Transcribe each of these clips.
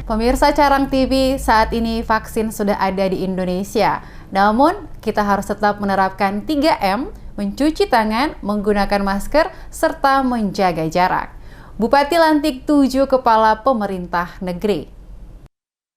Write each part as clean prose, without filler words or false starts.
Pemirsa Carang TV, saat ini vaksin sudah ada di Indonesia. Namun, kita harus tetap menerapkan 3M, mencuci tangan, menggunakan masker, serta menjaga jarak. Bupati lantik 7 kepala pemerintah negeri.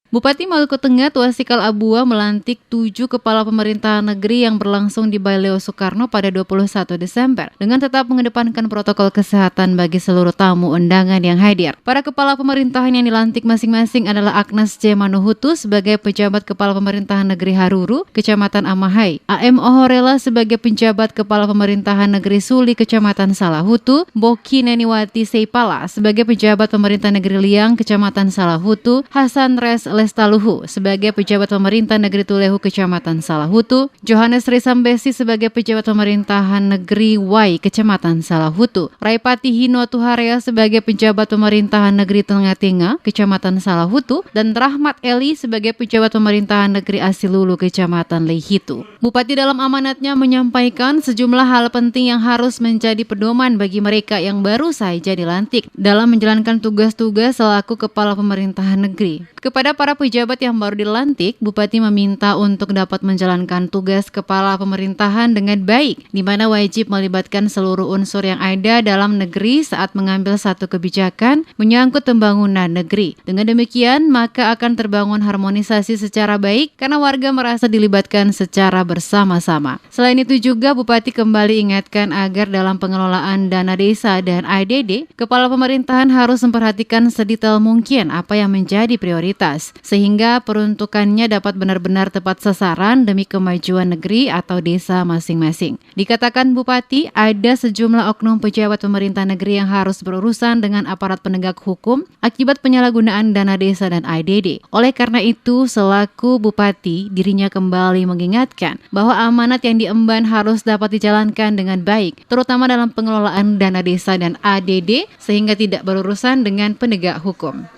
Bupati Maluku Tengah Twasikal Abua melantik 7 kepala pemerintahan negeri yang berlangsung di Balai Leo Soekarno pada 21 Desember dengan tetap mengedepankan protokol kesehatan bagi seluruh tamu undangan yang hadir. Para kepala pemerintahan yang dilantik masing-masing adalah Agnes C. Manuhutu sebagai pejabat kepala pemerintahan negeri Haruru, Kecamatan Amahai, A.M. Ohorela sebagai penjabat kepala pemerintahan negeri Suli, Kecamatan Salahutu, Boki Neniwati Seipala sebagai pejabat pemerintah negeri Liang, Kecamatan Salahutu, Hasan Res Lestaluhu sebagai pejabat pemerintah negeri Tulehu, Kecamatan Salahutu, Johannes Risambesi sebagai pejabat pemerintahan negeri Wai, Kecamatan Salahutu, Raipati Hino Tuharea sebagai pejabat pemerintahan negeri Tengah-Tengah, Kecamatan Salahutu, dan Rahmat Eli sebagai pejabat pemerintahan negeri Asilulu, Kecamatan Leihitu. Bupati dalam amanatnya menyampaikan sejumlah hal penting yang harus menjadi pedoman bagi mereka yang baru saja dilantik dalam menjalankan tugas-tugas selaku kepala pemerintahan negeri. Kepada para pejabat yang baru dilantik, Bupati meminta untuk dapat menjalankan tugas kepala pemerintahan dengan baik, di mana wajib melibatkan seluruh unsur yang ada dalam negeri saat mengambil satu kebijakan menyangkut pembangunan negeri. Dengan demikian, maka akan terbangun harmonisasi secara baik karena warga merasa dilibatkan secara bersama-sama. Selain itu juga, Bupati kembali ingatkan agar dalam pengelolaan dana desa dan ADD, kepala pemerintahan harus memperhatikan sedetail mungkin apa yang menjadi prioritas, sehingga peruntukannya dapat benar-benar tepat sasaran demi kemajuan negeri atau desa masing-masing. Dikatakan Bupati, ada sejumlah oknum pejabat pemerintah negeri yang harus berurusan dengan aparat penegak hukum akibat penyalahgunaan dana desa dan ADD. Oleh karena itu, selaku Bupati, dirinya kembali mengingatkan bahwa amanat yang diemban harus dapat dijalankan dengan baik, terutama dalam pengelolaan dana desa dan ADD, sehingga tidak berurusan dengan penegak hukum.